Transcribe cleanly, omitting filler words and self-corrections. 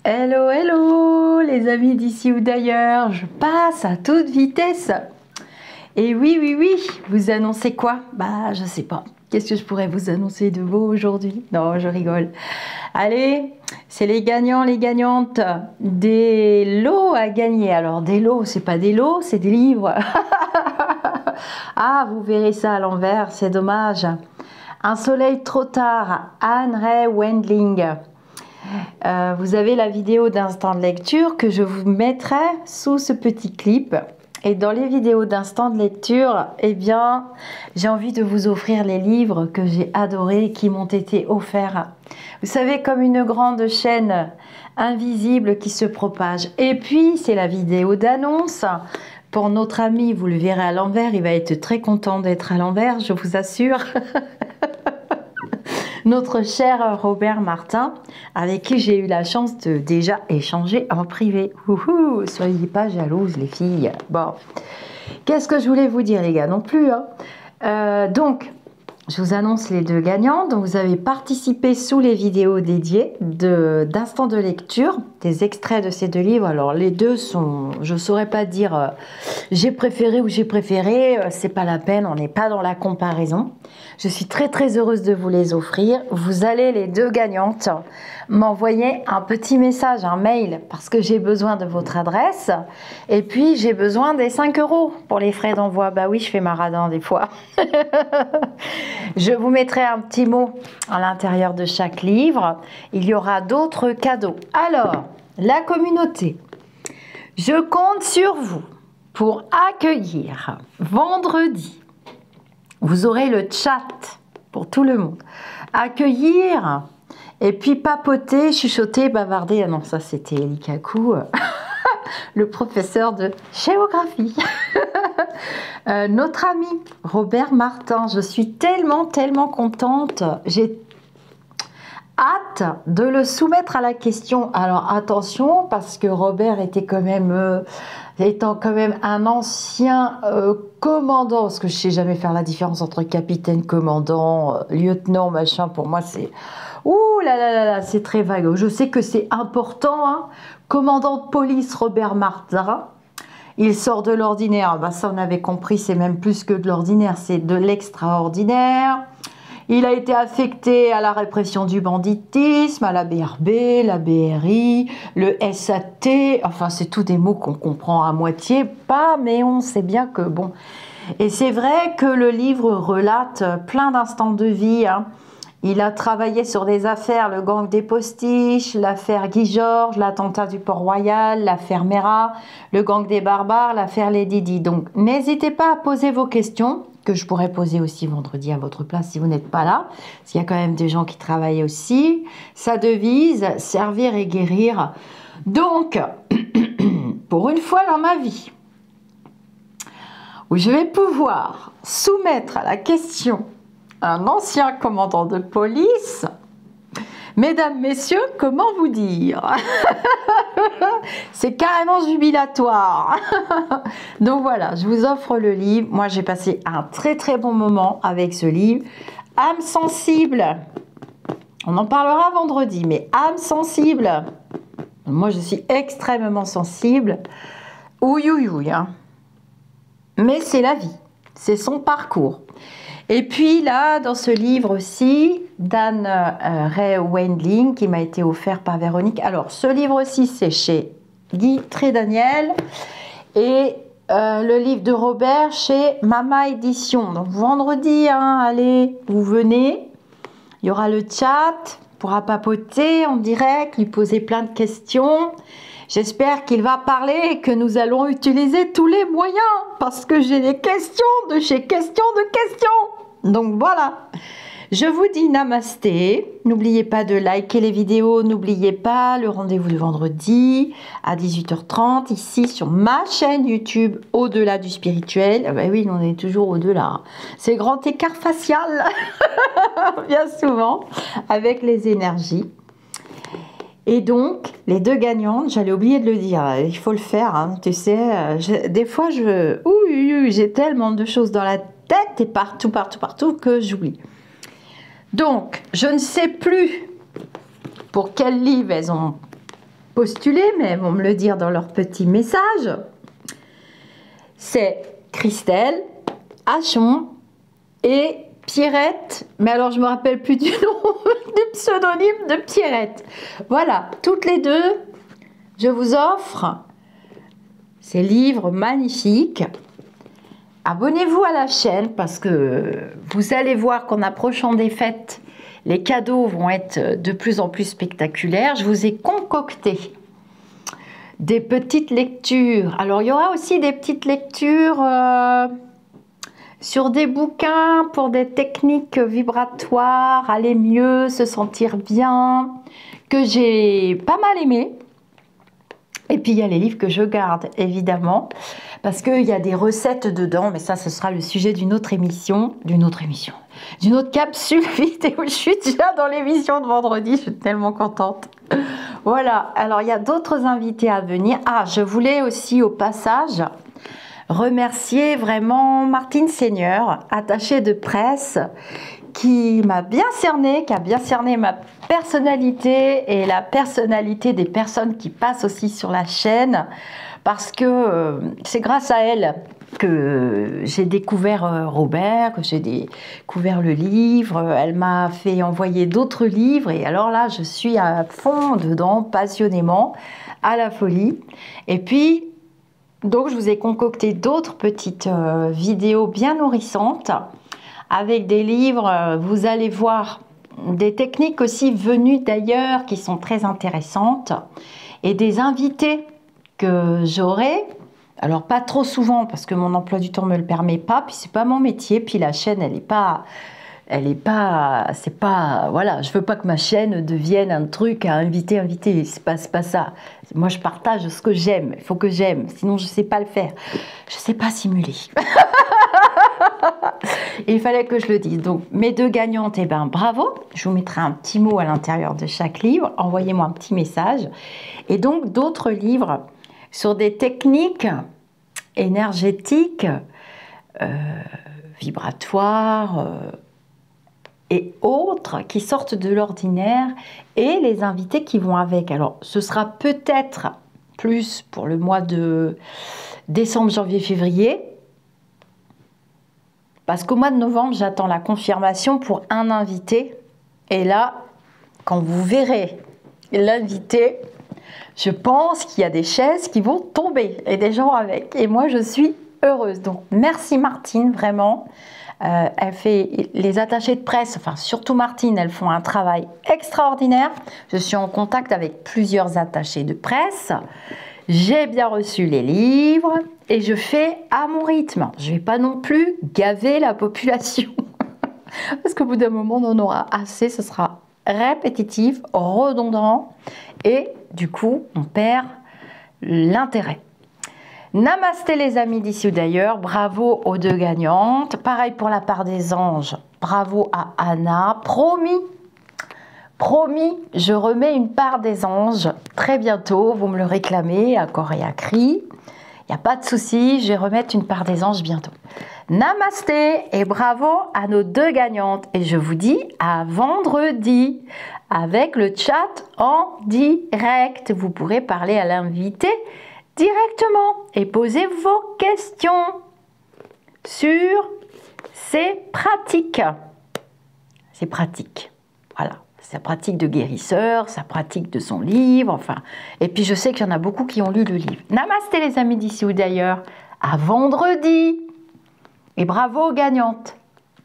Hello, hello, les amis d'ici ou d'ailleurs, je passe à toute vitesse. Et oui, oui, oui, vous annoncez quoi? Bah, je sais pas. Qu'est-ce que je pourrais vous annoncer de beau aujourd'hui? Non, je rigole. Allez, c'est les gagnants, les gagnantes des lots à gagner. Alors, des lots, c'est pas des lots, c'est des livres. Ah, vous verrez ça à l'envers, c'est dommage. Un soleil trop tard, Anne-Ray Wendling. Vous avez la vidéo d'instant de lecture que je vous mettrai sous ce petit clip. Et dans les vidéos d'instant de lecture, eh bien, j'ai envie de vous offrir les livres que j'ai adorés et qui m'ont été offerts. Vous savez, comme une grande chaîne invisible qui se propage. Et puis, c'est la vidéo d'annonce. Pour notre ami, vous le verrez à l'envers, il va être très content d'être à l'envers, je vous assure. Notre cher Robert Martin, avec qui j'ai eu la chance de déjà échanger en privé. Ouhou, soyez pas jalouses les filles. Bon, qu'est-ce que je voulais vous dire les gars, non plus. Donc, je vous annonce les deux gagnants. Donc, vous avez participé sous les vidéos dédiées d'instants de lecture, des extraits de ces deux livres. Alors, les deux sont, je ne saurais pas dire j'ai préféré ou j'ai préféré, c'est pas la peine, on n'est pas dans la comparaison. Je suis très très heureuse de vous les offrir. Vous allez les deux gagnantes m'envoyer un petit message, un mail, parce que j'ai besoin de votre adresse. Et puis, j'ai besoin des 5 € pour les frais d'envoi. Bah oui, je fais ma radin des fois. Je vous mettrai un petit mot à l'intérieur de chaque livre. Il y aura d'autres cadeaux. Alors, la communauté, je compte sur vous pour accueillir vendredi. Vous aurez le chat pour tout le monde. Accueillir et puis papoter, chuchoter, bavarder. Ah non, ça c'était Likaku, le professeur de géographie. Notre ami Robert Martin, je suis tellement contente. J'ai hâte de le soumettre à la question. Alors attention, parce que Robert était quand même, étant quand même un ancien commandant, parce que je sais jamais faire la différence entre capitaine, commandant, lieutenant, machin. Pour moi, c'est ouh là là là là, c'est très vague. Je sais que c'est important, hein. Commandant de police Robert Martin. Il sort de l'ordinaire. Bah, ça, on avait compris, c'est même plus que de l'ordinaire, c'est de l'extraordinaire. Il a été affecté à la répression du banditisme, à la BRB, la BRI, le SAT. Enfin, c'est tous des mots qu'on comprend à moitié pas, mais on sait bien que bon. Et c'est vrai que le livre relate plein d'instants de vie, hein. Il a travaillé sur des affaires, le gang des postiches, l'affaire Guy Georges, l'attentat du Port-Royal, l'affaire Mera, le gang des barbares, l'affaire Lady Di. Donc, n'hésitez pas à poser vos questions, que je pourrais poser aussi vendredi à votre place si vous n'êtes pas là, parce qu'il y a quand même des gens qui travaillent aussi. Sa devise, servir et guérir. Donc, pour une fois dans ma vie, où je vais pouvoir soumettre à la question un ancien commandant de police, mesdames, messieurs, comment vous dire? C'est carrément jubilatoire. Donc voilà, je vous offre le livre. Moi, j'ai passé un très bon moment avec ce livre. Âme sensible. On en parlera vendredi, mais âme sensible. Moi, je suis extrêmement sensible. Ouïe, ouïe, ouïe, hein. Mais c'est la vie. C'est son parcours. Et puis là, dans ce livre aussi, d'Anne-Ray Wendling, qui m'a été offert par Véronique. Alors, ce livre-ci, c'est chez Guy Trédaniel. Et le livre de Robert chez Mama Édition. Donc, vendredi, hein, allez, vous venez. Il y aura le chat, on pourra papoter en direct, lui poser plein de questions. J'espère qu'il va parler et que nous allons utiliser tous les moyens, parce que j'ai des questions de chez questions de questions. Donc voilà, je vous dis namasté. N'oubliez pas de liker les vidéos, n'oubliez pas le rendez-vous de vendredi à 18h30 ici sur ma chaîne YouTube Au-delà du spirituel. Ah ben oui, on est toujours au-delà. C'est grand écart facial, bien souvent, avec les énergies. Et donc, les deux gagnantes, j'allais oublier de le dire, il faut le faire, hein, tu sais, des fois, j'ai tellement de choses dans la tête et partout que j'oublie. Donc, je ne sais plus pour quel livre elles ont postuler, mais elles vont me le dire dans leur petit message. C'est Christelle, Achon et Pierrette. Mais alors, je me rappelle plus du nom, du pseudonyme de Pierrette. Voilà, toutes les deux, je vous offre ces livres magnifiques. Abonnez-vous à la chaîne parce que vous allez voir qu'en approchant des fêtes, les cadeaux vont être de plus en plus spectaculaires. Je vous ai concocté des petites lectures. Alors, il y aura aussi des petites lectures sur des bouquins pour des techniques vibratoires, aller mieux, se sentir bien, que j'ai pas mal aimé. Et puis, il y a les livres que je garde, évidemment, parce qu'il y a des recettes dedans, mais ça, ce sera le sujet d'une autre émission, d'une autre capsule vidéo. Je suis déjà dans l'émission de vendredi, je suis tellement contente. Voilà, alors il y a d'autres invités à venir. Ah, je voulais aussi au passage remercier vraiment Martine Seigneur, attachée de presse, qui m'a bien cerné, qui a bien cerné ma personnalité et la personnalité des personnes qui passent aussi sur la chaîne, parce que c'est grâce à elle que j'ai découvert Robert, que j'ai découvert le livre. Elle m'a fait envoyer d'autres livres et alors là, je suis à fond dedans, passionnément, à la folie. Et puis, donc, je vous ai concocté d'autres petites vidéos bien nourrissantes avec des livres, vous allez voir, des techniques aussi venues d'ailleurs qui sont très intéressantes et des invités que j'aurai. Alors pas trop souvent parce que mon emploi du temps me le permet pas, puis c'est pas mon métier, puis la chaîne c'est pas, voilà, je veux pas que ma chaîne devienne un truc à inviter, c'est pas ça. Moi je partage ce que j'aime, il faut que j'aime, sinon je sais pas le faire, je sais pas simuler. Il fallait que je le dise. Donc mes deux gagnantes, eh ben bravo, je vous mettrai un petit mot à l'intérieur de chaque livre, envoyez-moi un petit message. Et donc d'autres livres sur des techniques énergétiques, vibratoires et autres qui sortent de l'ordinaire et les invités qui vont avec. Alors ce sera peut-être plus pour le mois de décembre, janvier, février, parce qu'au mois de novembre, j'attends la confirmation pour un invité. Et là, quand vous verrez l'invité, je pense qu'il y a des chaises qui vont tomber et des gens avec. Et moi, je suis heureuse. Donc, merci Martine, vraiment. Elle fait les attachés de presse, enfin surtout Martine, elles font un travail extraordinaire. Je suis en contact avec plusieurs attachés de presse. J'ai bien reçu les livres et je fais à mon rythme. Je ne vais pas non plus gaver la population. Parce qu'au bout d'un moment, on en aura assez. Ce sera répétitif, redondant. Et du coup, on perd l'intérêt. Namasté les amis d'ici ou d'ailleurs. Bravo aux deux gagnantes. Pareil pour la part des anges. Bravo à Anna. Promis, je remets une part des anges très bientôt. Vous me le réclamez à corps et à cri. Il n'y a pas de souci, je vais remettre une part des anges bientôt. Namasté et bravo à nos deux gagnantes. Et je vous dis à vendredi avec le chat en direct. Vous pourrez parler à l'invité directement et poser vos questions sur ces pratiques. C'est pratique, voilà. Sa pratique de guérisseur, sa pratique de son livre, enfin. Et puis je sais qu'il y en a beaucoup qui ont lu le livre. Namasté les amis d'ici ou d'ailleurs, à vendredi. Et bravo aux gagnantes.